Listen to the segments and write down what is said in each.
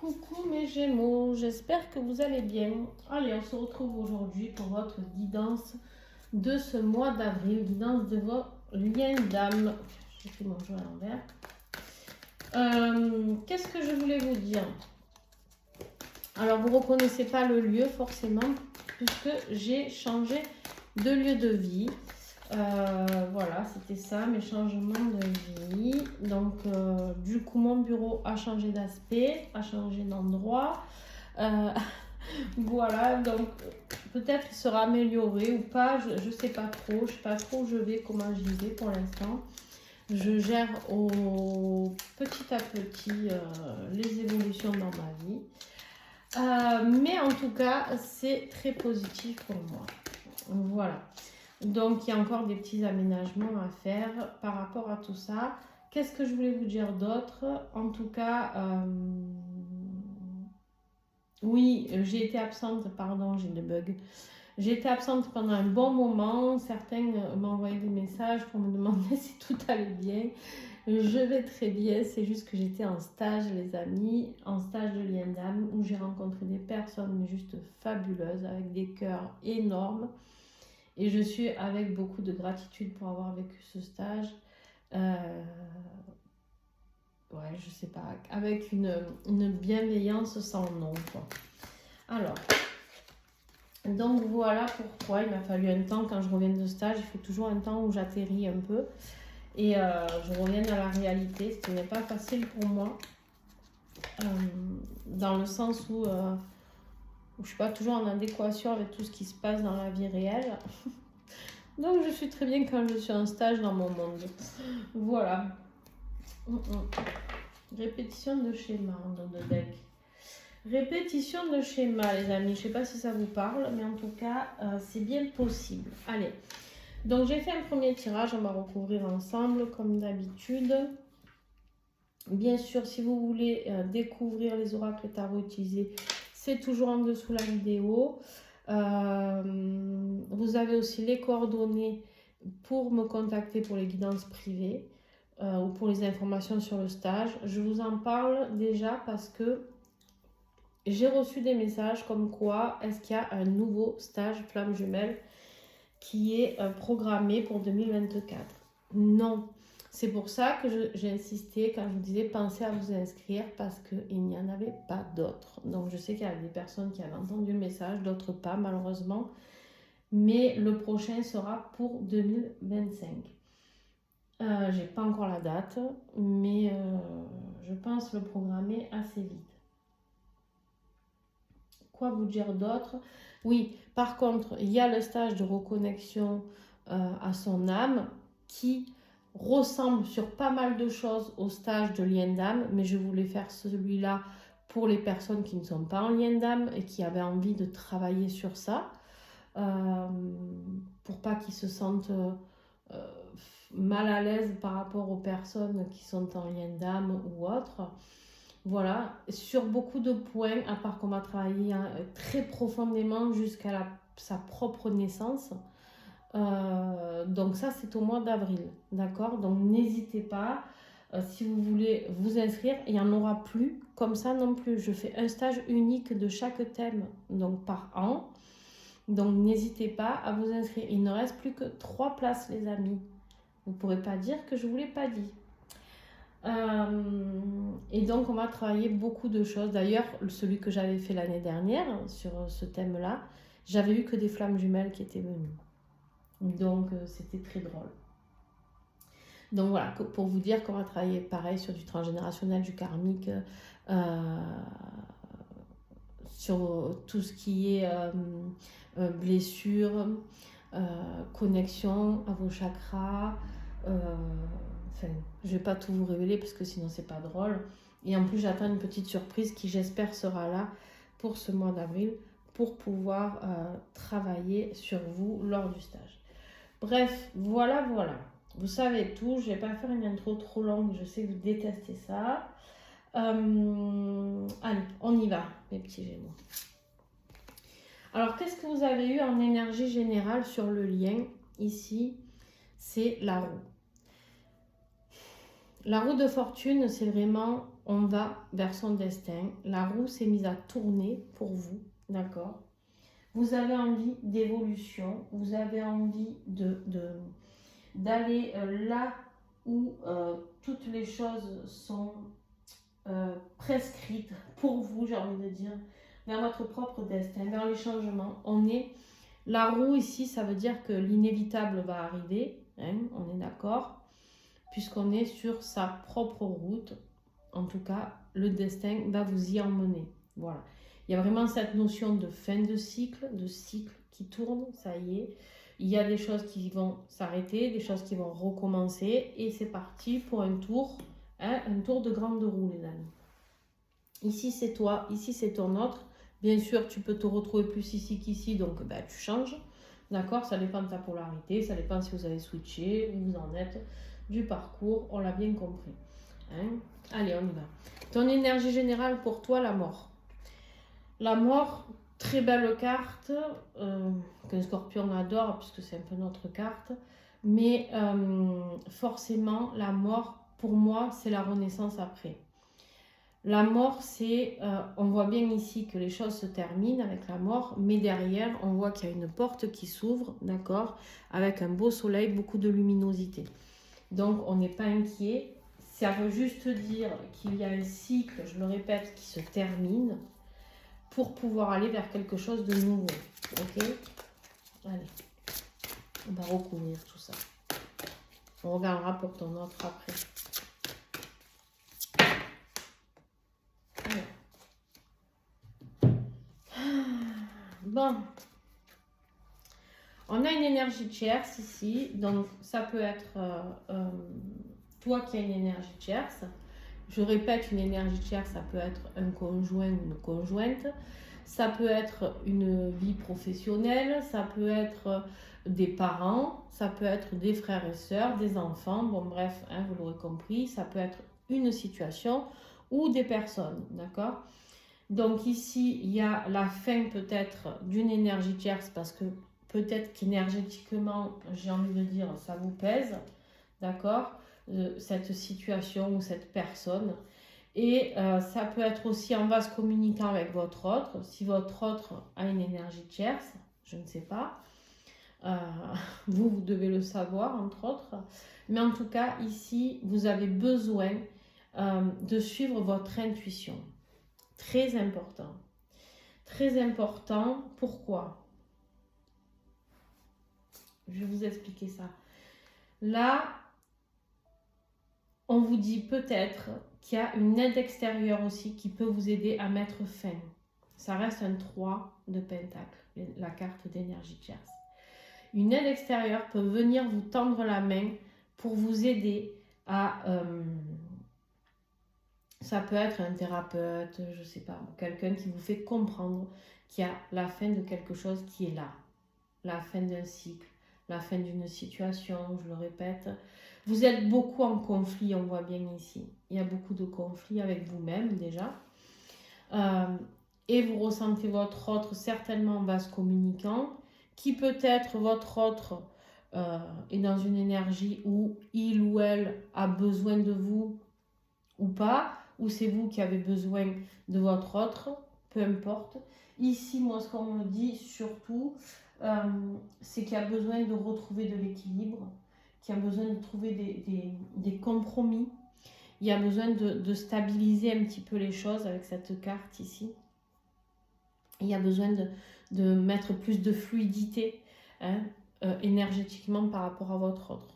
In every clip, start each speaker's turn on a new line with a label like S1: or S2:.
S1: Coucou mes Gémeaux, j'espère que vous allez bien. Allez, on se retrouve aujourd'hui pour votre guidance de ce mois d'avril, guidance de vos liens d'âme. J'ai fait mon jeu à l'envers. Qu'est-ce que je voulais vous dire? Alors, vous ne reconnaissez pas le lieu forcément, puisque j'ai changé de lieu de vie. Voilà, c'était ça, mes changements de vie. Donc, du coup, mon bureau a changé d'aspect, a changé d'endroit. Voilà, donc peut-être il sera amélioré ou pas, je ne sais pas trop. Je sais pas trop où je vais, comment j'y vais pour l'instant. Je gère petit à petit les évolutions dans ma vie. Mais en tout cas, c'est très positif pour moi. Voilà. Donc, il y a encore des petits aménagements à faire par rapport à tout ça. Qu'est-ce que je voulais vous dire d'autre? En tout cas, oui, j'ai été absente, pardon, j'ai des bugs. J'ai été absente pendant un bon moment. Certains m'ont envoyé des messages pour me demander si tout allait bien. Je vais très bien, c'est juste que j'étais en stage, les amis, en stage de lien d'âme, où j'ai rencontré des personnes mais juste fabuleuses, avec des cœurs énormes. Et je suis avec beaucoup de gratitude pour avoir vécu ce stage. Ouais, je sais pas, avec une bienveillance sans nom, quoi. Alors, donc voilà pourquoi il m'a fallu un temps quand je reviens de stage. Il faut toujours un temps où j'atterris un peu et je reviens à la réalité. Ce n'est pas facile pour moi, dans le sens où je ne suis pas toujours en adéquation avec tout ce qui se passe dans la vie réelle. Donc je suis très bien quand je suis en stage dans mon monde. Voilà. Répétition de schéma dans le deck. Répétition de schéma, les amis. Je ne sais pas si ça vous parle, mais en tout cas, c'est bien possible. Allez. Donc j'ai fait un premier tirage. On va recouvrir ensemble comme d'habitude. Bien sûr, si vous voulez découvrir les oracles tarot utilisés, c'est toujours en dessous la vidéo. Vous avez aussi les coordonnées pour me contacter pour les guidances privées ou pour les informations sur le stage. Je vous en parle déjà parce que j'ai reçu des messages comme quoi est-ce qu'il y a un nouveau stage flamme jumelle qui est programmé pour 2024. Non. C'est pour ça que j'ai insisté quand je vous disais pensez à vous inscrire parce qu'il n'y en avait pas d'autres. Donc je sais qu'il y a des personnes qui avaient entendu le message, d'autres pas malheureusement. Mais le prochain sera pour 2025. J'ai pas encore la date, mais je pense le programmer assez vite. Quoi vous dire d'autre? Oui, par contre, il y a le stage de reconnexion à son âme qui ressemble sur pas mal de choses au stage de lien d'âme, mais je voulais faire celui-là pour les personnes qui ne sont pas en lien d'âme et qui avaient envie de travailler sur ça, pour pas qu'ils se sentent mal à l'aise par rapport aux personnes qui sont en lien d'âme ou autre. Voilà, sur beaucoup de points, à part qu'on va travailler très profondément jusqu'à sa propre naissance. Donc ça, c'est au mois d'avril, d'accord? Donc n'hésitez pas, si vous voulez vous inscrire, il n'y en aura plus comme ça non plus. Je fais un stage unique de chaque thème, donc par an. Donc n'hésitez pas à vous inscrire. Il ne reste plus que 3 places, les amis. Vous ne pourrez pas dire que je ne vous l'ai pas dit. Et donc on va travailler beaucoup de choses. D'ailleurs, celui que j'avais fait l'année dernière sur ce thème-là, j'avais eu que des flammes jumelles qui étaient venues. Donc c'était très drôle. Donc voilà, pour vous dire qu'on va travailler pareil sur du transgénérationnel, du karmique, sur tout ce qui est blessure, connexion à vos chakras. Enfin, je vais pas tout vous révéler parce que sinon c'est pas drôle. Et en plus, j'attends une petite surprise qui, j'espère, sera là pour ce mois d'avril pour pouvoir travailler sur vous lors du stage. Bref, voilà. Vous savez tout. Je vais pas faire une intro trop longue. Je sais que vous détestez ça. Allez, on y va, mes petits Gémeaux. Alors, qu'est-ce que vous avez eu en énergie générale sur le lien? Ici, c'est la roue. La roue de fortune, c'est vraiment on va vers son destin. La roue s'est mise à tourner pour vous, d'accord? Vous avez envie d'évolution, vous avez envie d'aller là où toutes les choses sont prescrites pour vous, j'ai envie de dire, vers votre propre destin, vers les changements. La roue ici, ça veut dire que l'inévitable va arriver, hein, on est d'accord, puisqu'on est sur sa propre route. En tout cas, le destin va vous y emmener. Voilà. Il y a vraiment cette notion de fin de cycle qui tourne, ça y est. Il y a des choses qui vont s'arrêter, des choses qui vont recommencer, et c'est parti pour un tour, hein, un tour de grande roue, les amis. Ici, c'est toi, ici, c'est ton autre. Bien sûr, tu peux te retrouver plus ici qu'ici, donc ben, tu changes. D'accord? Ça dépend de ta polarité, ça dépend si vous avez switché, où vous en êtes du parcours, on l'a bien compris. Hein? Allez, on y va. Ton énergie générale pour toi, la mort. La mort, très belle carte, qu'un scorpion adore, puisque c'est un peu notre carte. Mais forcément, la mort, pour moi, c'est la renaissance après. La mort, c'est, on voit bien ici que les choses se terminent avec la mort, mais derrière, on voit qu'il y a une porte qui s'ouvre, d'accord, avec un beau soleil, beaucoup de luminosité. Donc, on n'est pas inquiet. Ça veut juste dire qu'il y a un cycle, je le répète, qui se termine pour pouvoir aller vers quelque chose de nouveau. Ok? Allez, on va recouvrir tout ça. On regardera pour ton autre après. Bon, on a une énergie tierce ici, donc ça peut être toi qui as une énergie tierce. Je répète, une énergie tierce, ça peut être un conjoint ou une conjointe, ça peut être une vie professionnelle, ça peut être des parents, ça peut être des frères et sœurs, des enfants, bon bref, hein, vous l'aurez compris, ça peut être une situation ou des personnes, d'accord? Donc ici, il y a la fin peut-être d'une énergie tierce parce que peut-être qu'énergétiquement, j'ai envie de dire, ça vous pèse, d'accord, cette situation ou cette personne. Et ça peut être aussi en vase communicant avec votre autre, si votre autre a une énergie tierce, je ne sais pas. Vous devez le savoir, entre autres. Mais en tout cas, ici, vous avez besoin de suivre votre intuition. Très important. Très important. Pourquoi? Je vais vous expliquer ça. Là, on vous dit peut-être qu'il y a une aide extérieure aussi qui peut vous aider à mettre fin. Ça reste un 3 de pentacle, la carte d'énergie tierce. Une aide extérieure peut venir vous tendre la main pour vous aider à... ça peut être un thérapeute, je ne sais pas, quelqu'un qui vous fait comprendre qu'il y a la fin de quelque chose qui est là. La fin d'un cycle, la fin d'une situation, je le répète. Vous êtes beaucoup en conflit, on voit bien ici. Il y a beaucoup de conflits avec vous-même déjà. Et vous ressentez votre autre certainement en vase communicant, qui peut-être votre autre est dans une énergie où il ou elle a besoin de vous ou pas, ou c'est vous qui avez besoin de votre autre, peu importe. Ici, moi, ce qu'on me dit surtout, c'est qu'il y a besoin de retrouver de l'équilibre, qu'il y a besoin de trouver des compromis, il y a besoin de stabiliser un petit peu les choses avec cette carte ici. Il y a besoin de mettre plus de fluidité, hein, énergétiquement par rapport à votre autre.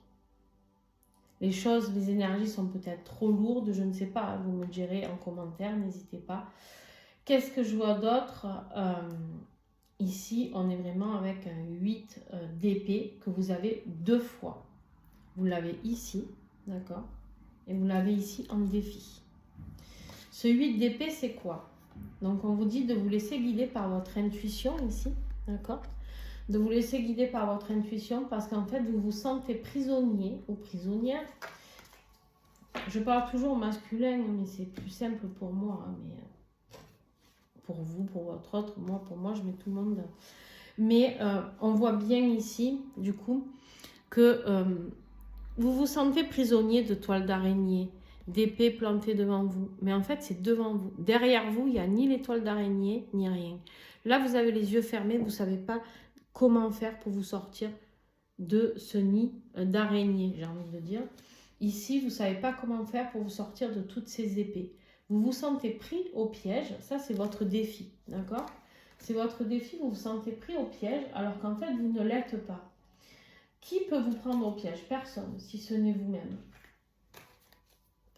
S1: Les choses, les énergies sont peut-être trop lourdes, je ne sais pas, vous me direz en commentaire, n'hésitez pas. Qu'est-ce que je vois d'autre? Ici, on est vraiment avec un 8 d'épée que vous avez 2 fois. Vous l'avez ici, d'accord? Et vous l'avez ici en défi. Ce 8 d'épée, c'est quoi? Donc, on vous dit de vous laisser guider par votre intuition ici, d'accord? De vous laisser guider par votre intuition parce qu'en fait, vous vous sentez prisonnier ou prisonnière. Je parle toujours au masculin, mais c'est plus simple pour moi. Hein, mais pour vous, pour votre autre, moi, pour moi, je mets tout le monde. Mais on voit bien ici, du coup, que vous vous sentez prisonnier de toile d'araignée. d'épée plantée devant vous. Mais en fait, c'est devant vous. Derrière vous, il n'y a ni l'étoile d'araignée, ni rien. Là, vous avez les yeux fermés, vous ne savez pas comment faire pour vous sortir de ce nid d'araignée, j'ai envie de dire. Ici, vous ne savez pas comment faire pour vous sortir de toutes ces épées. Vous vous sentez pris au piège, ça c'est votre défi, d'accord? C'est votre défi, vous vous sentez pris au piège alors qu'en fait vous ne l'êtes pas. Qui peut vous prendre au piège? Personne, si ce n'est vous-même.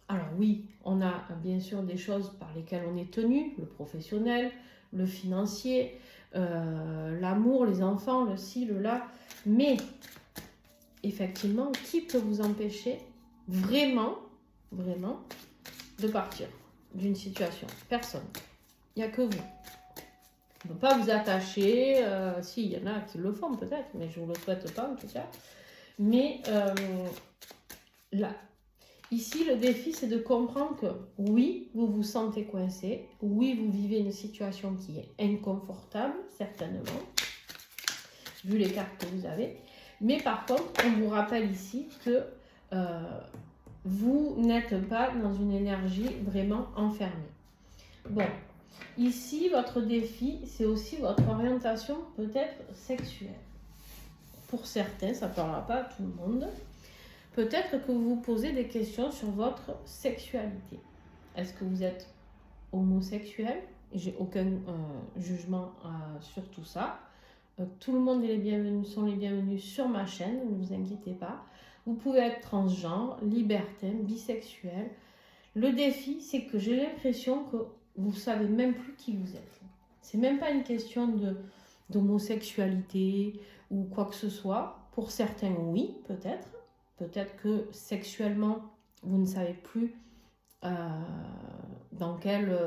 S1: Alors oui, on a bien sûr des choses par lesquelles on est tenu, le professionnel, le financier, l'amour, les enfants, le ci, le là, mais effectivement, qui peut vous empêcher vraiment, vraiment de partir d'une situation? Personne. Il n'y a que vous. On ne peut pas vous attacher. Si, il y en a qui le font peut-être, mais je ne vous le souhaite pas en tout cas. Mais là, ici, le défi, c'est de comprendre que oui, vous vous sentez coincé. Oui, vous vivez une situation qui est inconfortable, certainement, vu les cartes que vous avez. Mais par contre, on vous rappelle ici que vous n'êtes pas dans une énergie vraiment enfermée. Bon, ici, votre défi, c'est aussi votre orientation peut-être sexuelle. Pour certains, ça ne parlera pas à tout le monde. Peut-être que vous vous posez des questions sur votre sexualité. Est-ce que vous êtes homosexuel? J'ai aucun jugement sur tout ça. Tout le monde est les bienvenus, sont les bienvenus sur ma chaîne, ne vous inquiétez pas. Vous pouvez être transgenre, libertin, bisexuel. Le défi, c'est que j'ai l'impression que vous ne savez même plus qui vous êtes. C'est même pas une question d'homosexualité ou quoi que ce soit. Pour certains, oui, peut-être. Peut-être que sexuellement, vous ne savez plus dans quelle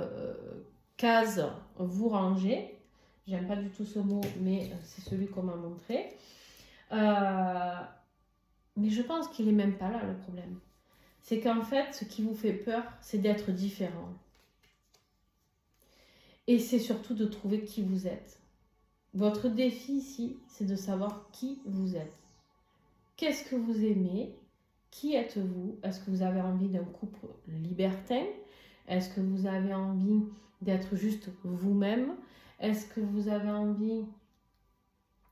S1: case vous rangez. J'aime pas du tout ce mot, mais c'est celui qu'on m'a montré. Mais je pense qu'il n'est même pas là le problème. C'est qu'en fait, ce qui vous fait peur, c'est d'être différent. Et c'est surtout de trouver qui vous êtes. Votre défi ici, c'est de savoir qui vous êtes. Qu'est-ce que vous aimez? Qui êtes-vous? Est-ce que vous avez envie d'un couple libertin? Est-ce que vous avez envie d'être juste vous-même? Est-ce que vous avez envie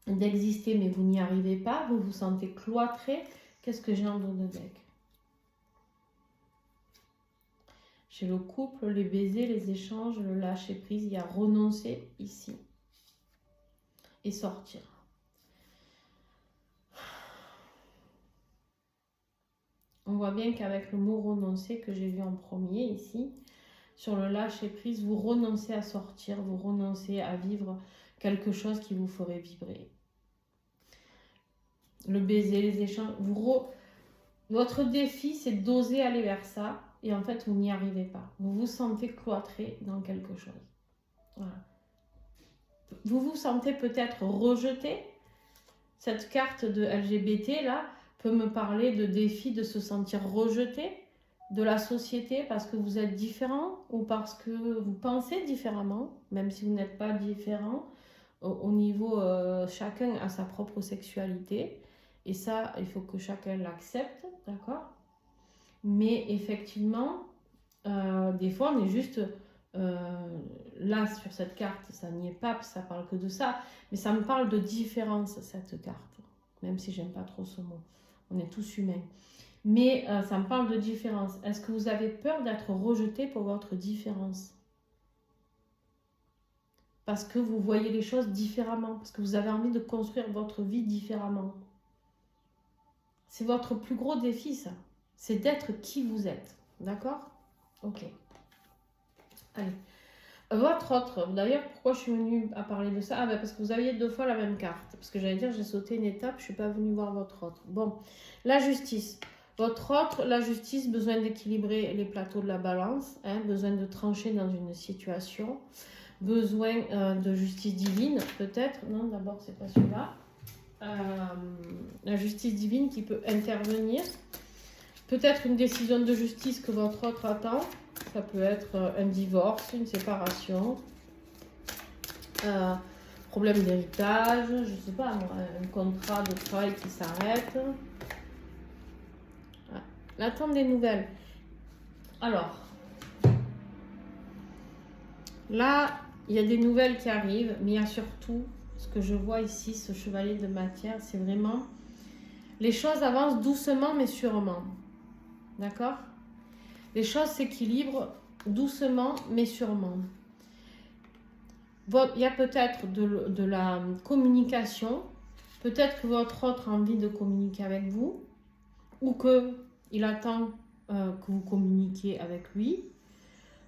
S1: d'exister mais vous n'y arrivez pas? Vous vous sentez cloîtré? Qu'est-ce que j'ai en dos de deck? Chez le couple, les baisers, les échanges, le lâcher prise, il y a renoncer ici et sortir. On voit bien qu'avec le mot renoncer que j'ai vu en premier ici, sur le lâcher prise, vous renoncez à sortir, vous renoncez à vivre quelque chose qui vous ferait vibrer. Le baiser, les échanges, votre défi c'est d'oser aller vers ça et en fait vous n'y arrivez pas. Vous vous sentez cloîtré dans quelque chose. Voilà. Vous vous sentez peut-être rejeté. Cette carte de LGBT là peut me parler de défi de se sentir rejeté de la société parce que vous êtes différent ou parce que vous pensez différemment, même si vous n'êtes pas différent. Au niveau, chacun a sa propre sexualité. Et ça, il faut que chacun l'accepte, d'accord? Mais effectivement, des fois, on est juste... là, sur cette carte, ça n'y est pas, ça parle que de ça. Mais ça me parle de différence, cette carte. Même si j'aime pas trop ce mot. On est tous humains. Mais ça me parle de différence. Est-ce que vous avez peur d'être rejeté pour votre différence? Parce que vous voyez les choses différemment. Parce que vous avez envie de construire votre vie différemment. C'est votre plus gros défi, ça. C'est d'être qui vous êtes. D'accord? Ok. Allez. Votre autre. D'ailleurs, pourquoi je suis venue à parler de ça? Ah ben parce que vous aviez 2 fois la même carte. Parce que j'allais dire, j'ai sauté une étape, je ne suis pas venue voir votre autre. Bon, la justice. Votre autre, la justice, besoin d'équilibrer les plateaux de la balance. Besoin de trancher dans une situation. Besoin de justice divine, peut-être. Non, d'abord, c'est pas celui-là. La justice divine qui peut intervenir. Peut-être une décision de justice que votre autre attend. Ça peut être un divorce, une séparation, problème d'héritage, je ne sais pas moi, un contrat de travail qui s'arrête. Voilà. L'attente des nouvelles. Alors, là, il y a des nouvelles qui arrivent, mais il y a surtout, ce que je vois ici, ce chevalier de matière, c'est vraiment, les choses avancent doucement mais sûrement. D'accord? Les choses s'équilibrent doucement mais sûrement. Il y a peut-être de la communication, peut-être que votre autre a envie de communiquer avec vous, ou qu'il attend que vous communiquiez avec lui.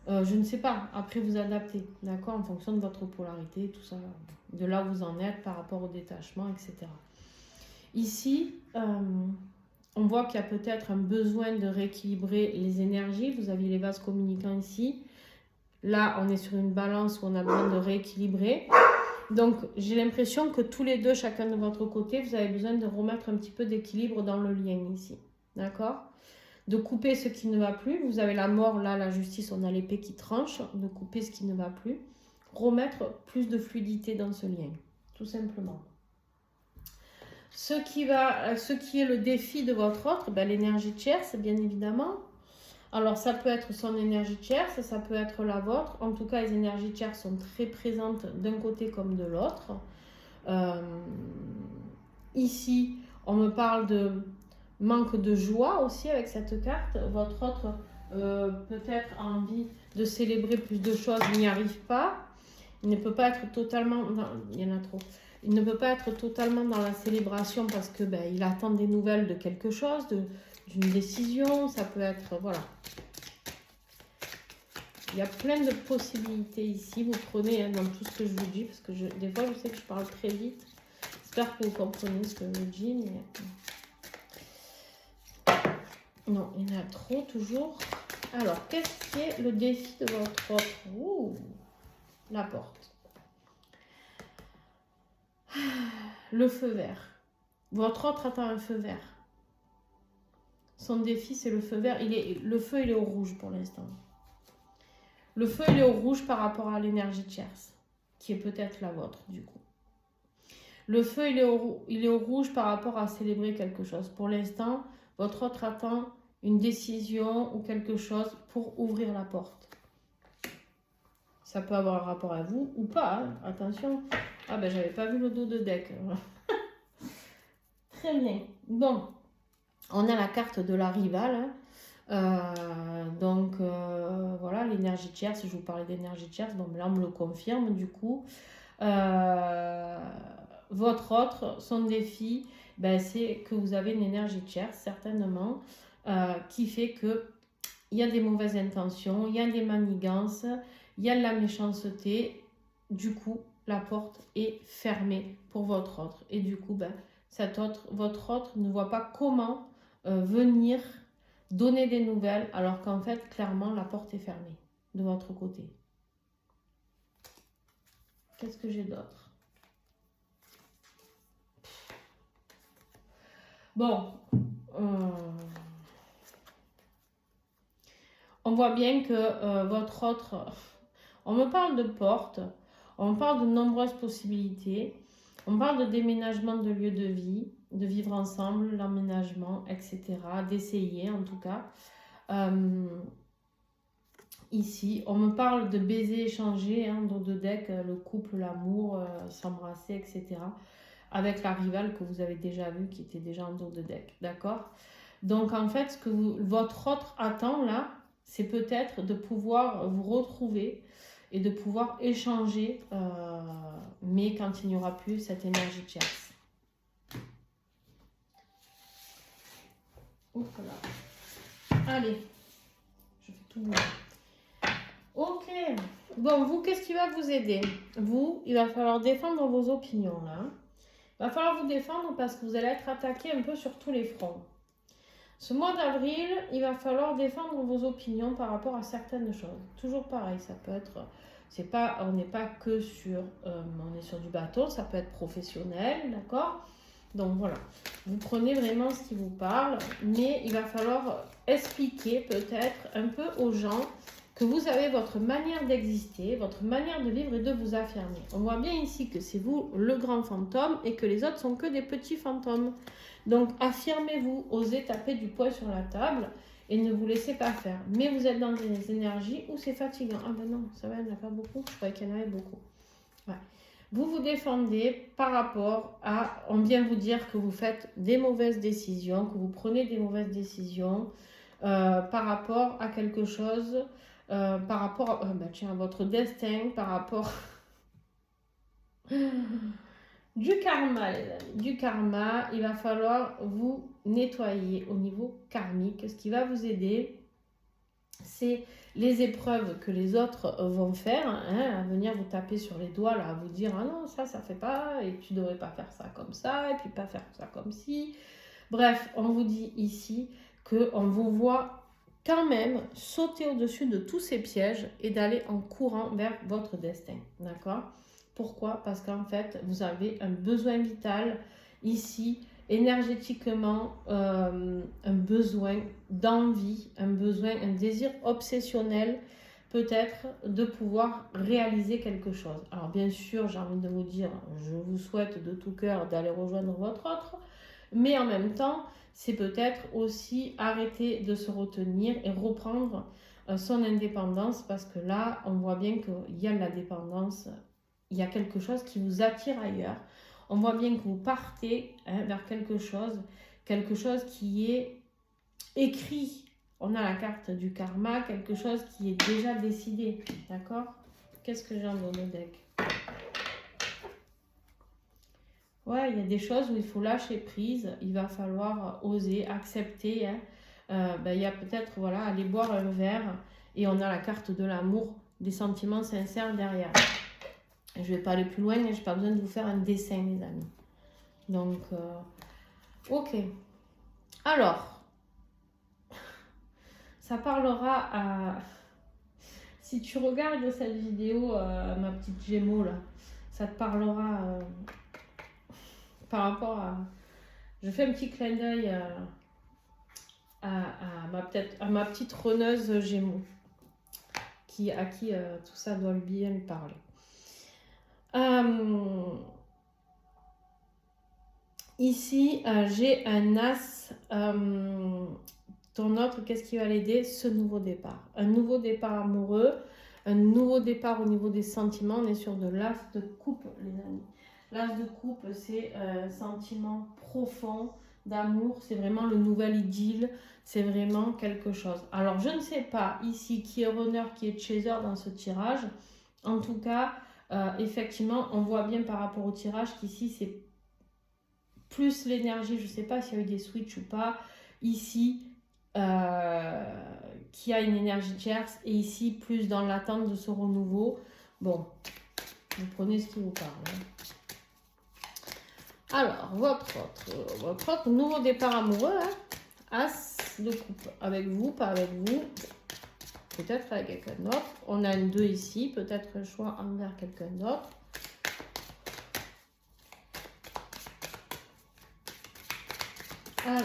S1: Je ne sais pas, après vous adaptez, d'accord, en fonction de votre polarité, tout ça, de là où vous en êtes par rapport au détachement, etc. Ici, on voit qu'il y a peut-être un besoin de rééquilibrer les énergies. Vous aviez les vases communicants ici. Là, on est sur une balance où on a besoin de rééquilibrer. Donc, j'ai l'impression que tous les deux, chacun de votre côté, vous avez besoin de remettre un petit peu d'équilibre dans le lien ici. D'accord? De couper ce qui ne va plus. Vous avez la mort, là, la justice, on a l'épée qui tranche. De couper ce qui ne va plus. Remettre plus de fluidité dans ce lien, tout simplement. Ce qui est le défi de votre autre, ben, l'énergie tierce, bien évidemment. Alors, ça peut être son énergie tierce, ça peut être la vôtre. En tout cas, les énergies tierces sont très présentes d'un côté comme de l'autre. Ici, on me parle de manque de joie aussi avec cette carte. Votre autre peut-être a envie de célébrer plus de choses, il n'y arrive pas. Il ne peut pas être totalement... Non, il y en a trop. Il ne peut pas être totalement dans la célébration parce que il attend des nouvelles de quelque chose, d'une décision. Ça peut être... Voilà. Il y a plein de possibilités ici. Vous prenez dans tout ce que je vous dis parce que des fois, je sais que je parle très vite. J'espère que vous comprenez ce que je vous dis. Mais... Non, il y en a trop toujours. Alors, qu'est-ce qui est le défi de votre autre? Ouh, la porte. Le feu vert. Votre autre attend un feu vert. Son défi, c'est le feu vert. Le feu, il est au rouge pour l'instant. Le feu, il est au rouge par rapport à l'énergie tierce, qui est peut-être la vôtre, du coup. Le feu, il est au rouge par rapport à célébrer quelque chose. Pour l'instant, votre autre attend une décision ou quelque chose pour ouvrir la porte. Ça peut avoir un rapport à vous ou pas, hein. Attention. Ah ben, j'avais pas vu le dos de deck. Très bien. Bon, on a la carte de la rivale. Voilà, l'énergie tierce. Je vous parlais d'énergie tierce. Donc là, on me le confirme du coup. Votre autre, son défi, c'est que vous avez une énergie tierce, certainement, qui fait que il y a des mauvaises intentions, il y a des manigances, il y a de la méchanceté. Du coup, la porte est fermée pour votre autre. Et du coup, votre autre ne voit pas comment venir donner des nouvelles, alors qu'en fait, clairement, la porte est fermée de votre côté. Qu'est-ce que j'ai d'autre? Bon, on voit bien que votre autre... On me parle de porte, on me parle de nombreuses possibilités, on parle de déménagement de lieu de vie, de vivre ensemble, l'emménagement, etc. D'essayer en tout cas. Ici, on me parle de baisers échangés, hein, dans le deck, le couple, l'amour, s'embrasser, etc. Avec la rivale que vous avez déjà vue, qui était déjà en dos de deck, d'accord? Donc en fait, ce que votre autre attend là, c'est peut-être de pouvoir vous retrouver et de pouvoir échanger, mais quand il n'y aura plus cette énergie tierce. Voilà. Allez, je fais tout bouger. Ok, bon, vous, qu'est-ce qui va vous aider? Vous, il va falloir défendre vos opinions là. Il va falloir vous défendre parce que vous allez être attaqué un peu sur tous les fronts. Ce mois d'avril, il va falloir défendre vos opinions par rapport à certaines choses. Toujours pareil, ça peut être... on n'est pas que sur... on est sur du bateau, ça peut être professionnel, d'accord? Donc voilà, vous prenez vraiment ce qui vous parle, mais il va falloir expliquer peut-être un peu aux gens que vous avez votre manière d'exister, votre manière de vivre et de vous affirmer. On voit bien ici que c'est vous le grand fantôme et que les autres sont que des petits fantômes. Donc affirmez-vous, osez taper du poing sur la table et ne vous laissez pas faire. Mais vous êtes dans des énergies où c'est fatigant. Ah ben non, ça va, il n'y en a pas beaucoup. Je croyais qu'il y en avait beaucoup. Ouais. Vous vous défendez par rapport à, on vient vous dire que vous faites des mauvaises décisions, que vous prenez des mauvaises décisions par rapport à quelque chose, par rapport à, tiens, à votre destin, par rapport du karma, les amis. Du karma, il va falloir vous nettoyer au niveau karmique. Ce qui va vous aider, c'est les épreuves que les autres vont faire, hein, à venir vous taper sur les doigts, là, à vous dire « Ah non, ça fait pas, et tu devrais pas faire ça comme ça, et puis pas faire ça comme ci. » Bref, on vous dit ici qu'on vous voit quand même sauter au-dessus de tous ces pièges et d'aller en courant vers votre destin, d'accord? Pourquoi? Parce qu'en fait, vous avez un besoin vital ici, énergétiquement, un besoin d'envie, un besoin, un désir obsessionnel peut-être de pouvoir réaliser quelque chose. Alors bien sûr, j'ai envie de vous dire, je vous souhaite de tout cœur d'aller rejoindre votre autre, mais en même temps, c'est peut-être aussi arrêter de se retenir et reprendre son indépendance, parce que là, on voit bien qu'il y a de la dépendance, il y a quelque chose qui vous attire ailleurs. On voit bien que vous partez vers quelque chose qui est écrit. On a la carte du karma, quelque chose qui est déjà décidé, d'accord? Qu'est-ce que j'ai dans le deck? Ouais, il y a des choses où il faut lâcher prise, il va falloir oser, accepter. Il y a peut-être, voilà, aller boire un verre et on a la carte de l'amour, des sentiments sincères derrière. Je ne vais pas aller plus loin, je n'ai pas besoin de vous faire un dessin, les amis. Donc, ok. Alors, ça parlera à... Si tu regardes cette vidéo, ma petite Gémeaux, là, ça te parlera par rapport à... Je fais un petit clin d'œil à ma petite runneuse Gémeaux, à qui tout ça doit bien lui parler. Ici, j'ai un as. Ton autre, qu'est-ce qui va l'aider? Ce nouveau départ. Un nouveau départ amoureux, un nouveau départ au niveau des sentiments. On est sur de l'as de coupe, les amis. L'as de coupe, c'est un sentiment profond d'amour. C'est vraiment le nouvel idylle. C'est vraiment quelque chose. Alors, je ne sais pas ici qui est runner, qui est chaser dans ce tirage. En tout cas, effectivement, on voit bien par rapport au tirage qu'ici, c'est plus l'énergie. Je ne sais pas s'il y a eu des switches ou pas. Ici, qui a une énergie tierce, et ici plus dans l'attente de ce renouveau. Bon, vous prenez ce qui vous parle. Alors, votre autre nouveau départ amoureux, hein, as de coupe, avec vous, pas avec vous, peut-être avec quelqu'un d'autre. On a une 2 ici, peut-être un choix envers quelqu'un d'autre. Alors,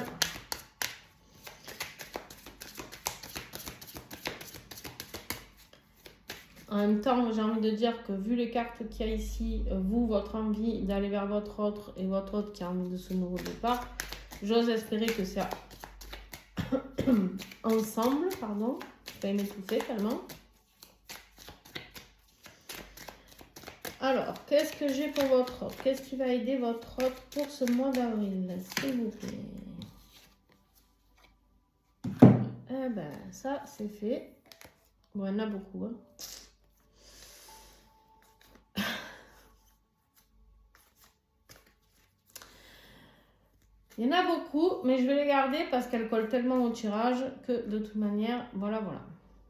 S1: en même temps, j'ai envie de dire que vu les cartes qu'il y a ici, vous, votre envie d'aller vers votre autre et votre autre qui a envie de ce nouveau départ, j'ose espérer que c'est ensemble, pardon, je vais m'étouffer tellement. Alors, qu'est-ce que j'ai pour votre autre? Qu'est-ce qui va aider votre autre pour ce mois d'avril, s'il vous plaît? Eh ben, ça, c'est fait. Bon, il y en a beaucoup, hein. Il y en a beaucoup, mais je vais les garder parce qu'elles collent tellement au tirage que de toute manière, voilà.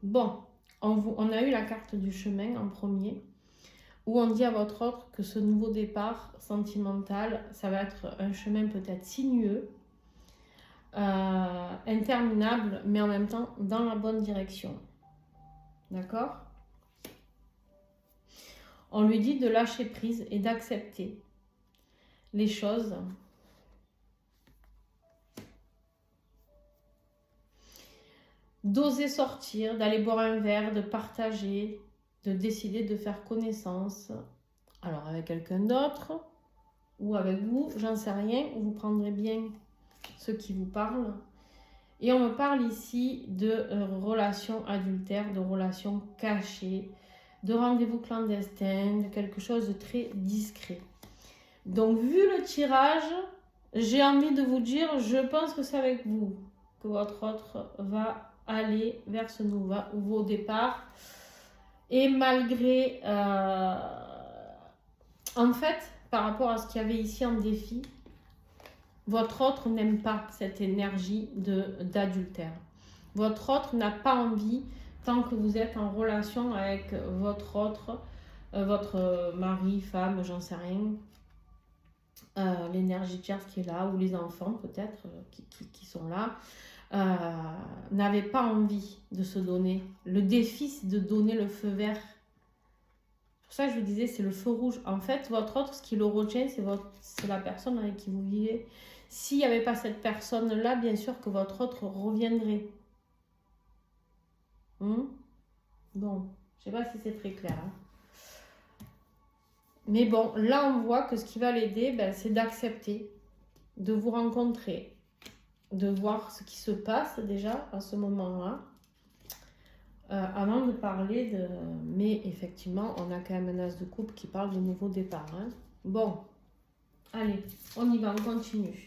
S1: Bon, on a eu la carte du chemin en premier, où on dit à votre autre que ce nouveau départ sentimental, ça va être un chemin peut-être sinueux, interminable, mais en même temps dans la bonne direction. D'accord? On lui dit de lâcher prise et d'accepter les choses. D'oser sortir, d'aller boire un verre, de partager, de décider de faire connaissance. Alors avec quelqu'un d'autre ou avec vous, j'en sais rien, vous prendrez bien ce qui vous parle. Et on me parle ici de relations adultères, de relations cachées, de rendez-vous clandestins, de quelque chose de très discret. Donc, vu le tirage, j'ai envie de vous dire, je pense que c'est avec vous que votre autre va aller vers ce nouveau départ. Et malgré... en fait, par rapport à ce qu'il y avait ici en défi, votre autre n'aime pas cette énergie d'adultère. Votre autre n'a pas envie, tant que vous êtes en relation avec votre autre, votre mari, femme, j'en sais rien, l'énergie tierce qui est là, ou les enfants peut-être qui sont là, n'avait pas envie de se donner. Le défi, c'est de donner le feu vert. C'est pour ça que je vous disais, c'est le feu rouge. En fait, votre autre, ce qui le retient, c'est la personne avec qui vous vivez. S'il n'y avait pas cette personne-là, bien sûr que votre autre reviendrait. Bon, je ne sais pas si c'est très clair. Hein. Mais bon, là, on voit que ce qui va l'aider, c'est d'accepter, de vous rencontrer, de voir ce qui se passe déjà à ce moment-là, avant de parler de... Mais effectivement, on a quand même un as de coupe qui parle de nouveau départ. Hein. Bon, allez, on y va, on continue.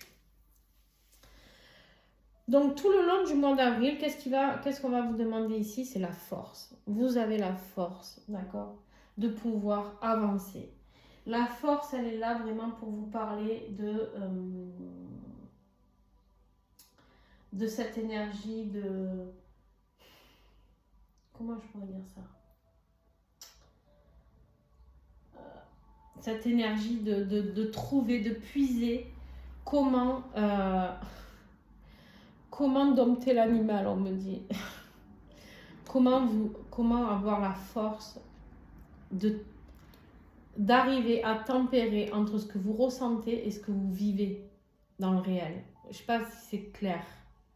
S1: Donc, tout le long du mois d'avril, qu'est-ce qu'on va vous demander ici? C'est la force. Vous avez la force, d'accord, de pouvoir avancer. La force, elle est là vraiment pour vous parler de cette énergie de... Comment je pourrais dire ça? Cette énergie de trouver, de puiser comment dompter l'animal, on me dit. Comment avoir la force d'arriver à tempérer entre ce que vous ressentez et ce que vous vivez dans le réel. Je ne sais pas si c'est clair.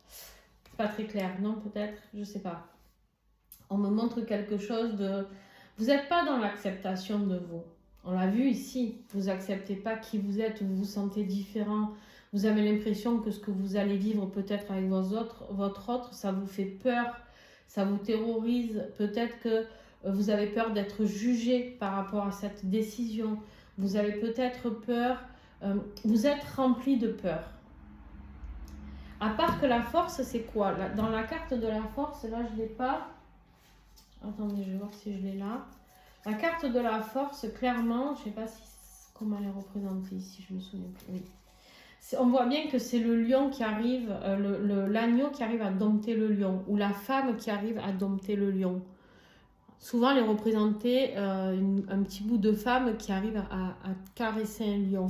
S1: C'est pas très clair, non peut-être? Je ne sais pas. On me montre quelque chose de... Vous n'êtes pas dans l'acceptation de vous. On l'a vu ici. Vous n'acceptez pas qui vous êtes, vous vous sentez différent. Vous avez l'impression que ce que vous allez vivre peut-être avec votre autre, ça vous fait peur, ça vous terrorise. Peut-être que vous avez peur d'être jugé par rapport à cette décision. Vous avez peut-être peur. Vous êtes rempli de peur. À part que la force, c'est quoi? Dans la carte de la force, là, je ne l'ai pas. Attendez, je vais voir si je l'ai là. La carte de la force, clairement, je ne sais pas comment elle est représentée ici, je me souviens plus. Oui. On voit bien que c'est le lion qui arrive, l'agneau qui arrive à dompter le lion, ou la femme qui arrive à dompter le lion. Souvent, elle est représentée un petit bout de femme qui arrive à caresser un lion.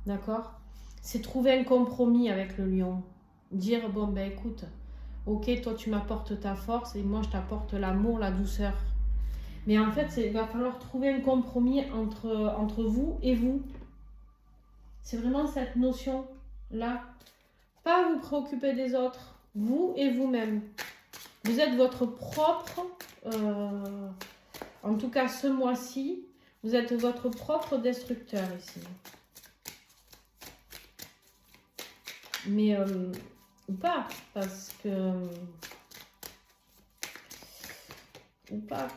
S1: D'accord? C'est trouver un compromis avec le lion. Dire, bon, ben écoute, ok, toi tu m'apportes ta force et moi je t'apporte l'amour, la douceur. Mais en fait, il va falloir trouver un compromis entre vous et vous. C'est vraiment cette notion-là. Pas vous préoccuper des autres, vous et vous-même. Vous êtes votre propre, en tout cas ce mois-ci, vous êtes votre propre destructeur ici. Mais, ou pas, parce que... Ou pas.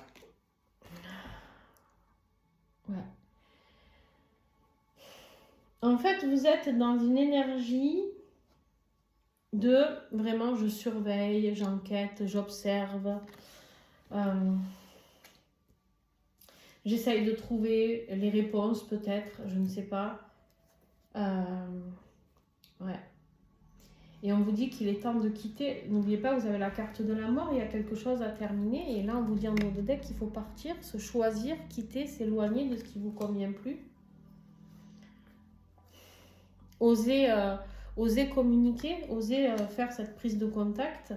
S1: Ouais. En fait, vous êtes dans une énergie de vraiment je surveille, j'enquête, j'observe. J'essaye de trouver les réponses peut-être, je ne sais pas. Ouais. Et on vous dit qu'il est temps de quitter. N'oubliez pas, vous avez la carte de la mort, il y a quelque chose à terminer. Et là, on vous dit en haut de deck qu'il faut partir, se choisir, quitter, s'éloigner de ce qui ne vous convient plus. Oser communiquer, oser faire cette prise de contact.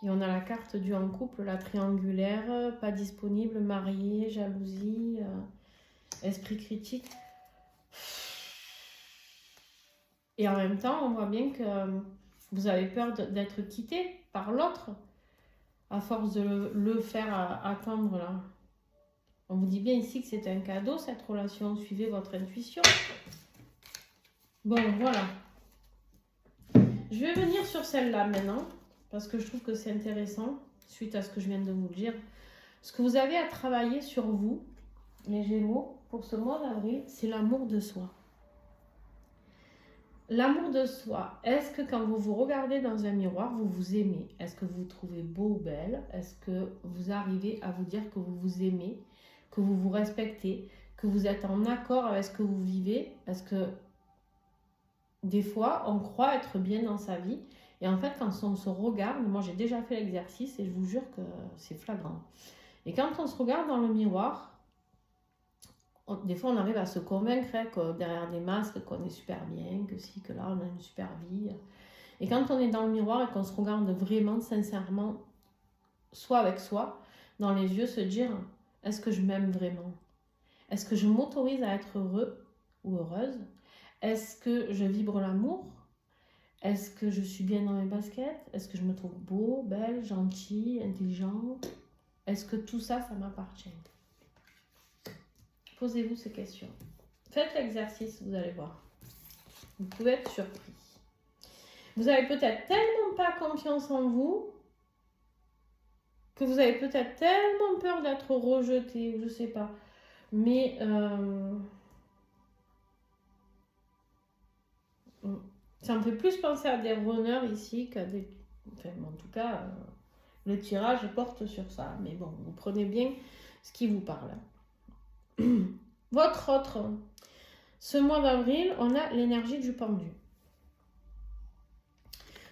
S1: Et on a la carte du en couple, la triangulaire, pas disponible, marié, jalousie, esprit critique. Et en même temps, on voit bien que vous avez peur d'être quitté par l'autre, à force de le faire attendre là. On vous dit bien ici que c'est un cadeau, cette relation. Suivez votre intuition. Bon, voilà. Je vais venir sur celle-là maintenant, parce que je trouve que c'est intéressant, suite à ce que je viens de vous dire. Ce que vous avez à travailler sur vous, les Gémeaux, pour ce mois d'avril, c'est l'amour de soi. L'amour de soi, est-ce que quand vous vous regardez dans un miroir, vous vous aimez? Est-ce que vous vous trouvez beau ou belle? Est-ce que vous arrivez à vous dire que vous vous aimez, que vous vous respectez, que vous êtes en accord avec ce que vous vivez? Parce que des fois, on croit être bien dans sa vie. Et en fait, quand on se regarde, moi j'ai déjà fait l'exercice et je vous jure que c'est flagrant. Et quand on se regarde dans le miroir, des fois on arrive à se convaincre que derrière des masques, qu'on est super bien, que si, que là, on a une super vie. Et quand on est dans le miroir et qu'on se regarde vraiment, sincèrement, soit avec soi, dans les yeux, se dire, est-ce que je m'aime vraiment? Est-ce que je m'autorise à être heureux ou heureuse? Est-ce que je vibre l'amour? Est-ce que je suis bien dans mes baskets? Est-ce que je me trouve beau, belle, gentille, intelligente? Est-ce que tout ça, ça m'appartient? Posez-vous ces questions. Faites l'exercice, vous allez voir. Vous pouvez être surpris. Vous avez peut-être tellement pas confiance en vous que vous avez peut-être tellement peur d'être rejeté, ou je sais pas. Mais ça me fait plus penser à des runners ici qu'à des... Enfin, en tout cas, le tirage porte sur ça. Mais bon, vous prenez bien ce qui vous parle. Votre autre, ce mois d'avril, on a l'énergie du pendu.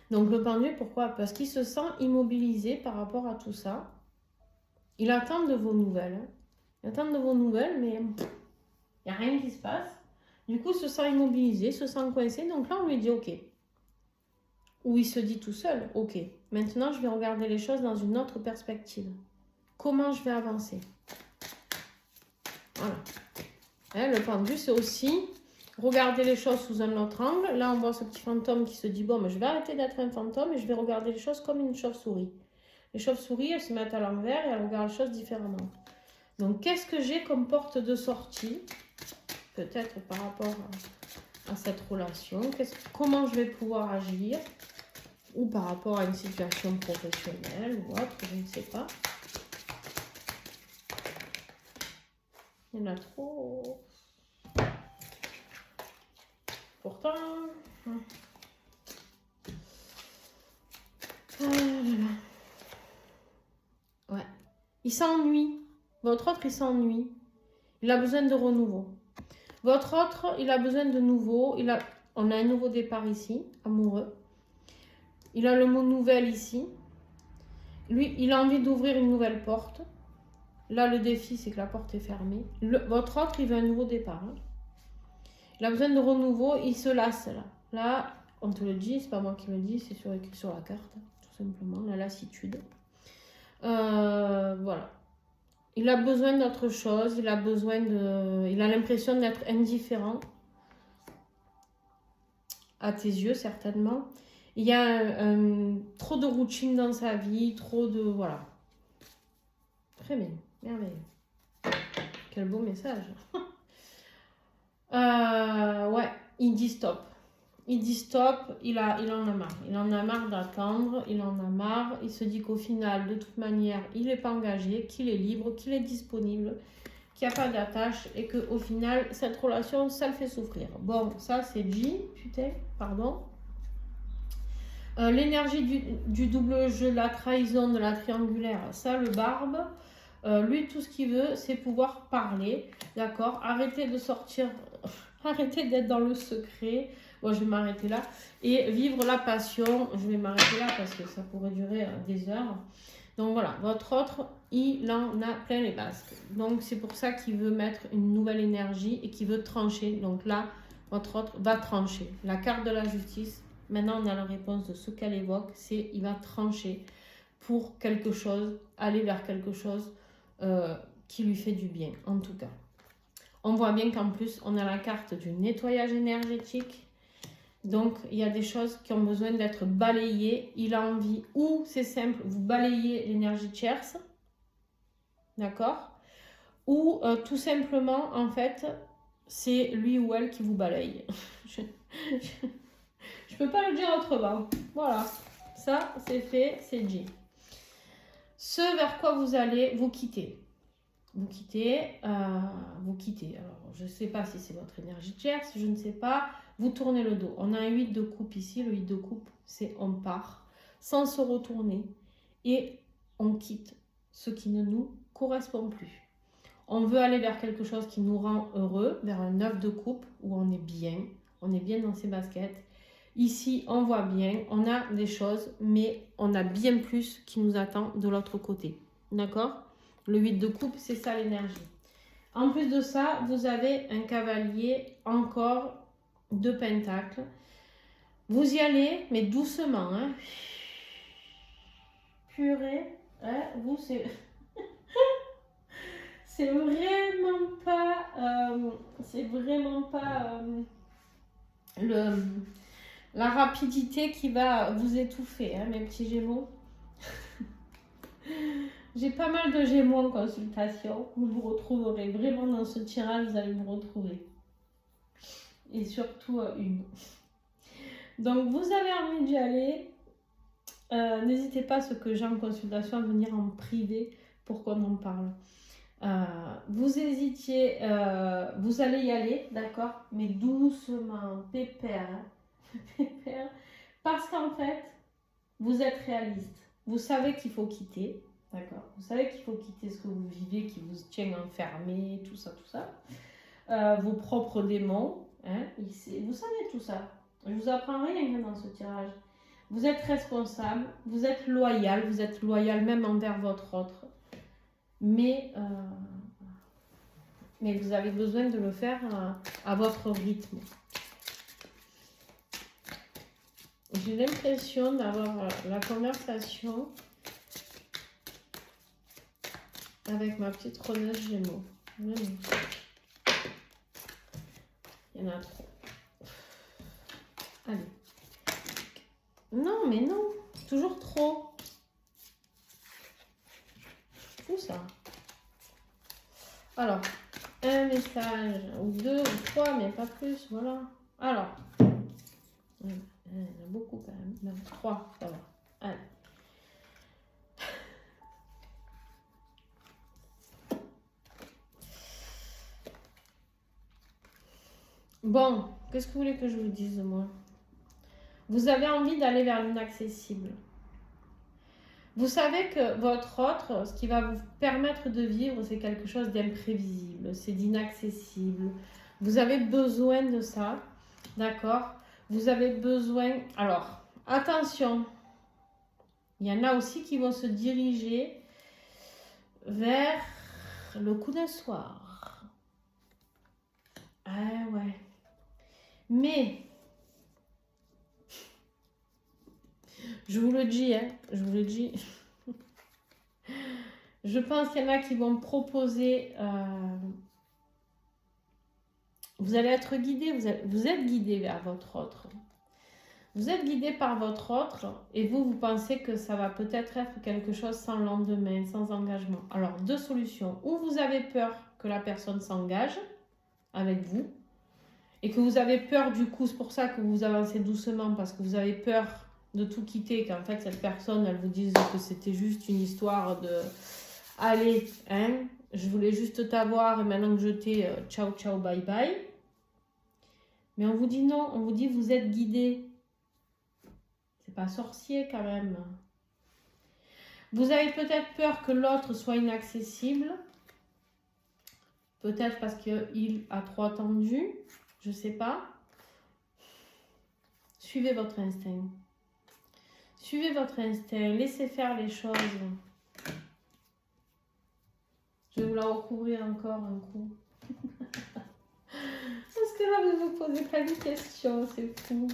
S1: Donc le pendu, pourquoi? Parce qu'il se sent immobilisé par rapport à tout ça. Il attend de vos nouvelles. Il attend de vos nouvelles, mais il n'y a rien qui se passe. Du coup, il se sent immobilisé, se sent coincé. Donc là, on lui dit OK. Ou il se dit tout seul, OK. Maintenant, je vais regarder les choses dans une autre perspective. Comment je vais avancer? Voilà. Le pendu, c'est aussi regarder les choses sous un autre angle. Là, on voit ce petit fantôme qui se dit, bon, mais je vais arrêter d'être un fantôme et je vais regarder les choses comme une chauve-souris. Les chauves-souris, elles se mettent à l'envers et elles regardent les choses différemment. Donc, qu'est-ce que j'ai comme porte de sortie? Peut-être par rapport à cette relation. Comment je vais pouvoir agir? Ou par rapport à une situation professionnelle ou autre, je ne sais pas. Il y en a trop. Pourtant... Ouais. Il s'ennuie. Votre autre, il s'ennuie. Il a besoin de renouveau. Votre autre, il a besoin de nouveau. On a un nouveau départ ici, amoureux. Il a le mot nouvelle ici. Lui, il a envie d'ouvrir une nouvelle porte. Là, le défi, c'est que la porte est fermée. Votre autre, il veut un nouveau départ. Hein. Il a besoin de renouveau. Il se lasse là. Là, on te le dit, c'est pas moi qui le dis, c'est écrit sur la carte, tout simplement, la lassitude. Voilà. Il a besoin d'autre chose. Il a l'impression d'être indifférent. À tes yeux, certainement. Il y a trop de routine dans sa vie, trop de... Voilà. Très bien, merveilleux. Quel beau message. Ouais, il dit stop. Il dit stop, il en a marre. Il en a marre d'attendre, il en a marre. Il se dit qu'au final, de toute manière, il n'est pas engagé, qu'il est libre, qu'il est disponible, qu'il n'y a pas d'attache et qu'au final, cette relation, ça le fait souffrir. Bon, ça c'est J, putain, pardon. L'énergie du double jeu, de la trahison, de la triangulaire, ça le barbe. Lui, tout ce qu'il veut, c'est pouvoir parler, d'accord? Arrêter de sortir, arrêter d'être dans le secret. Bon, je vais m'arrêter là. Et vivre la passion, je vais m'arrêter là parce que ça pourrait durer des heures. Donc voilà, votre autre, il en a plein les basques. Donc c'est pour ça qu'il veut mettre une nouvelle énergie et qu'il veut trancher. Donc là, votre autre va trancher. La carte de la justice, maintenant on a la réponse de ce qu'elle évoque, c'est il va trancher pour quelque chose, aller vers quelque chose qui lui fait du bien, en tout cas. On voit bien qu'en plus, on a la carte du nettoyage énergétique. Donc, il y a des choses qui ont besoin d'être balayées. Il a envie, ou c'est simple, vous balayez l'énergie tierce. D'accord? Ou tout simplement, en fait, c'est lui ou elle qui vous balaye. Je peux pas le dire autrement. Voilà, ça c'est fait, c'est dit. Ce vers quoi vous allez, vous quitter. Vous quittez. Alors, je ne sais pas si c'est votre énergie tierce, je ne sais pas. Vous tournez le dos. On a un 8 de coupe ici. Le 8 de coupe, c'est on part sans se retourner et on quitte ce qui ne nous correspond plus. On veut aller vers quelque chose qui nous rend heureux, vers un 9 de coupe où on est bien dans ses baskets. Ici, on voit bien, on a des choses, mais on a bien plus qui nous attend de l'autre côté. D'accord ? Le 8 de coupe, c'est ça l'énergie. En plus de ça, vous avez un cavalier, encore de pentacles. Vous y allez, mais doucement. Hein. Purée, hein, vous, c'est... c'est vraiment pas... la rapidité qui va vous étouffer, hein, mes petits Gémeaux. J'ai pas mal de Gémeaux en consultation. Vous vous retrouverez vraiment dans ce tirage, vous allez vous retrouver. Et surtout une. Donc vous avez envie d'y aller. N'hésitez pas, ce que j'ai en consultation, à venir en privé pour qu'on en parle. Vous hésitiez, vous allez y aller, d'accord, mais doucement, pépère, hein, pépère, parce qu'en fait, vous êtes réaliste. Vous savez qu'il faut quitter, d'accord. Vous savez qu'il faut quitter ce que vous vivez, qui vous tient enfermé, tout ça, vos propres démons, hein, vous savez tout ça. Je vous apprends rien dans ce tirage. Vous êtes responsable, vous êtes loyal même envers votre autre. Mais vous avez besoin de le faire à votre rythme. J'ai l'impression d'avoir la conversation avec ma petite Reneuse Gémeaux. Vraiment. Il y en a trop. Allez. Non, mais non. Toujours trop. Tout ça. Alors, un message, ou deux, ou trois, mais pas plus, voilà. Alors, il y en a beaucoup quand même. Non, trois, ça va. Allez. Bon, qu'est-ce que vous voulez que je vous dise, moi? Vous avez envie d'aller vers l'inaccessible. Vous savez que votre autre, ce qui va vous permettre de vivre, c'est quelque chose d'imprévisible, c'est d'inaccessible. Vous avez besoin de ça, d'accord? Vous avez besoin... Alors, attention, il y en a aussi qui vont se diriger vers le coup d'un soir. Ah ouais. Mais... je vous le dis, hein, je vous le dis. Je pense qu'il y en a qui vont me proposer... vous allez être guidé, vous êtes guidé vers votre autre. Vous êtes guidé par votre autre et vous pensez que ça va peut-être être quelque chose sans lendemain, sans engagement. Alors, deux solutions. Ou vous avez peur que la personne s'engage avec vous et que vous avez peur du coup, c'est pour ça que vous avancez doucement parce que vous avez peur de tout quitter, qu'en fait cette personne, elle vous dise que c'était juste une histoire de allez, hein, je voulais juste t'avoir et maintenant que je t'ai, ciao, ciao, bye, bye. Mais on vous dit non, on vous dit vous êtes guidé. C'est pas sorcier quand même. Vous avez peut-être peur que l'autre soit inaccessible. Peut-être parce qu'il a trop attendu. Je sais pas. Suivez votre instinct. Suivez votre instinct, laissez faire les choses. Je vais vous la recouvrir encore un coup. Parce que là, vous vous posez pas de questions, c'est fou.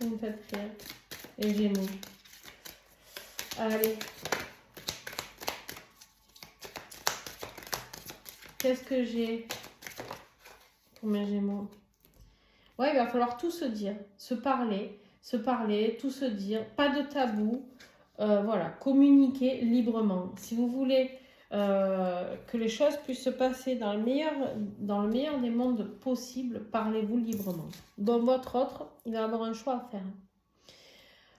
S1: Vous me faites rire. Et Gémeaux. Allez. Qu'est-ce que j'ai pour mes Gémeaux? Ouais, il va falloir tout se dire, se parler, tout se dire, pas de tabou, voilà, communiquer librement. Si vous voulez que les choses puissent se passer dans le meilleur des mondes possibles. Parlez-vous librement. Bon, votre autre, il va avoir un choix à faire.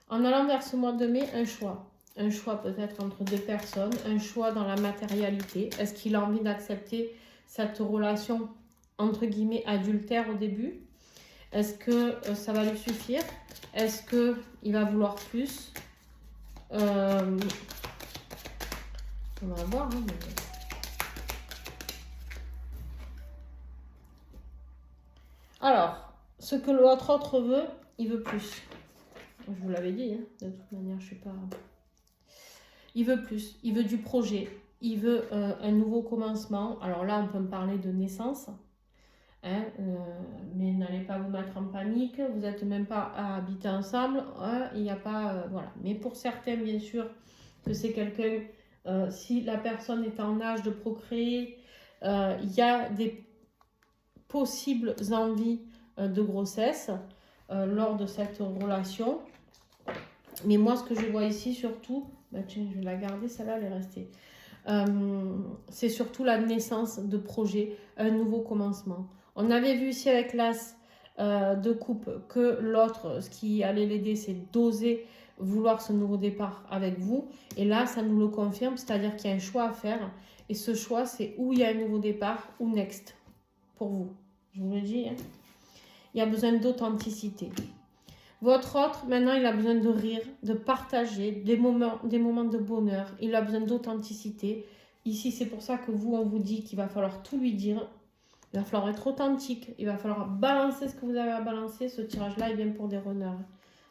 S1: En allant vers ce mois de mai, un choix. Un choix peut-être entre deux personnes, un choix dans la matérialité. Est-ce qu'il a envie d'accepter cette relation, entre guillemets, adultère au début? Est-ce que ça va lui suffire? Est-ce qu'il va vouloir plus? On va voir. Hein, mais... Alors, ce que l'autre autre veut, il veut plus. Je vous l'avais dit, hein, de toute manière, je suis pas... Il veut plus, il veut du projet, il veut un nouveau commencement. Alors là, on peut me parler de naissance, hein, mais n'allez pas vous mettre en panique, vous n'êtes même pas à habiter ensemble, hein, il n'y a pas... voilà. Mais pour certains, bien sûr, que c'est quelqu'un, si la personne est en âge de procréer, il y a des possibles envies de grossesse lors de cette relation. Mais moi, ce que je vois ici, surtout, bah tiens, je vais la garder, celle-là, elle est restée. C'est surtout la naissance de projets, un nouveau commencement. On avait vu ici avec l'as de coupe que l'autre, ce qui allait l'aider, c'est d'oser vouloir ce nouveau départ avec vous. Et là, ça nous le confirme, c'est-à-dire qu'il y a un choix à faire. Et ce choix, c'est où il y a un nouveau départ ou next pour vous. Je vous le dis, hein. Il y a besoin d'authenticité. Votre autre, maintenant, il a besoin de rire, de partager des moments de bonheur. Il a besoin d'authenticité. Ici, c'est pour ça que vous, on vous dit qu'il va falloir tout lui dire. Il va falloir être authentique. Il va falloir balancer ce que vous avez à balancer. Ce tirage-là est bien pour des runners.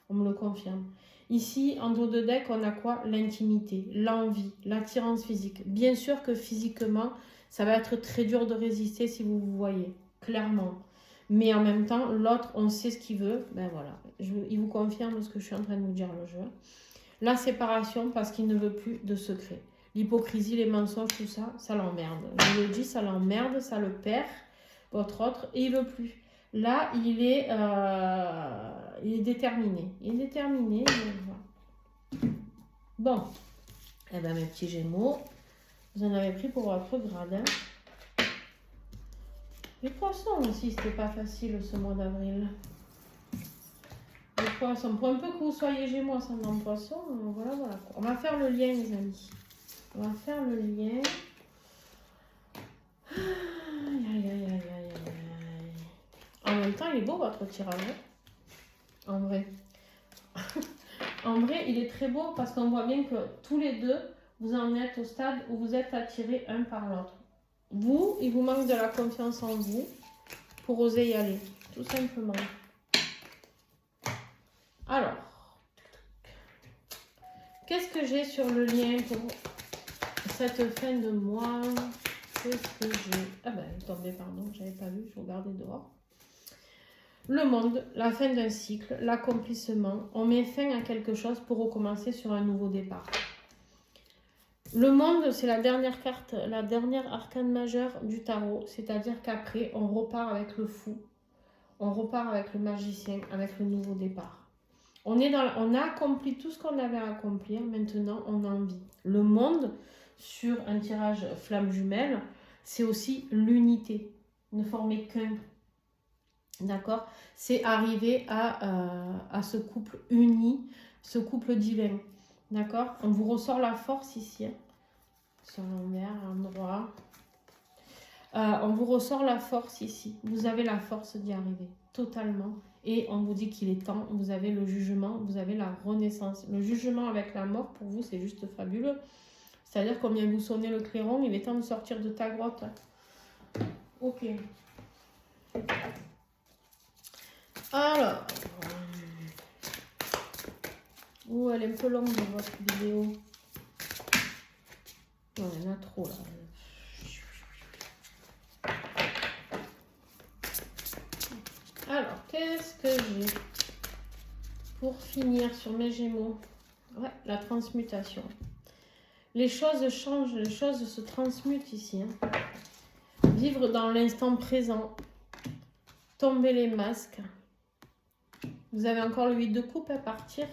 S1: On me le confirme. Ici, en dos de deck, on a quoi? L'intimité, l'envie, l'attirance physique. Bien sûr que physiquement, ça va être très dur de résister si vous vous voyez. Clairement. Mais en même temps, l'autre, on sait ce qu'il veut. Ben voilà, il vous confirme ce que je suis en train de vous dire, le jeu. La séparation parce qu'il ne veut plus de secret. L'hypocrisie, les mensonges, tout ça, ça l'emmerde. Je le dis, ça l'emmerde, ça le perd, votre autre, et il veut plus. Là, il est déterminé. Il est déterminé. Voilà. Bon, eh ben mes petits gémeaux, vous en avez pris pour votre grade. Hein. Les poissons aussi, c'était pas facile ce mois d'avril. Les poissons, pour un peu que vous soyez Gémeaux, ascendant poisson, voilà. On va faire le lien, les amis. On va faire le lien. Aïe. En même temps, il est beau votre tirage. En vrai. En vrai, il est très beau parce qu'on voit bien que tous les deux, vous en êtes au stade où vous êtes attirés un par l'autre. Vous, il vous manque de la confiance en vous pour oser y aller, tout simplement. Alors, qu'est-ce que j'ai sur le lien pour cette fin de mois? Qu'est-ce que j'ai? Ah ben, il est tombé, pardon, j'avais pas vu, je regardais dehors. Le monde, la fin d'un cycle, l'accomplissement. On met fin à quelque chose pour recommencer sur un nouveau départ. Le monde, c'est la dernière carte, la dernière arcane majeure du tarot. C'est-à-dire qu'après, on repart avec le fou. On repart avec le magicien, avec le nouveau départ. On a accompli tout ce qu'on avait à accomplir. Maintenant, on en vit. Le monde, sur un tirage flamme jumelle, c'est aussi l'unité. Ne former qu'un. D'accord? C'est arriver à ce couple uni, ce couple divin. D'accord? On vous ressort la force ici. Hein, sur l'envers, à l'endroit. On vous ressort la force ici. Vous avez la force d'y arriver. Totalement. Et on vous dit qu'il est temps. Vous avez le jugement. Vous avez la renaissance. Le jugement avec la mort, pour vous, c'est juste fabuleux. C'est-à-dire qu'on vient vous sonner le clairon. Il est temps de sortir de ta grotte. Ok. Alors. Oh, elle est un peu longue, votre vidéo. Non, il y en a trop, là. Alors, qu'est-ce que j'ai pour finir sur mes Gémeaux? Ouais, la transmutation. Les choses changent, les choses se transmutent ici. Hein. Vivre dans l'instant présent. Tomber les masques. Vous avez encore le 8 de coupe à partir.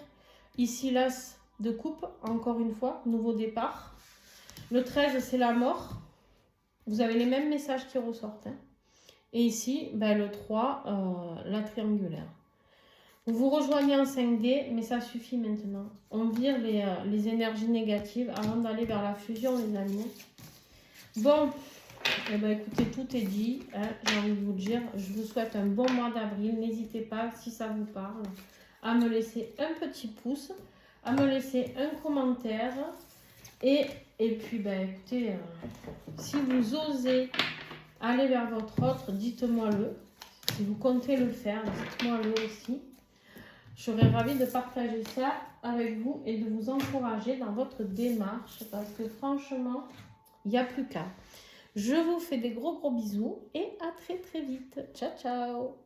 S1: Ici, l'as de coupe, encore une fois, nouveau départ. Le 13, c'est la mort. Vous avez les mêmes messages qui ressortent. Hein. Et ici, ben, le 3, la triangulaire. Vous vous rejoignez en 5D, mais ça suffit maintenant. On vire les énergies négatives avant d'aller vers la fusion, les amis. Bon, eh ben, écoutez, tout est dit. Hein, j'ai envie de vous dire, je vous souhaite un bon mois d'avril. N'hésitez pas, si ça vous parle, à me laisser un petit pouce, à me laisser un commentaire. Et puis, ben, écoutez, si vous osez aller vers votre autre, dites-moi-le. Si vous comptez le faire, dites-moi-le aussi. Je serais ravie de partager ça avec vous et de vous encourager dans votre démarche parce que franchement, il n'y a plus qu'à. Je vous fais des gros bisous et à très vite. Ciao, ciao!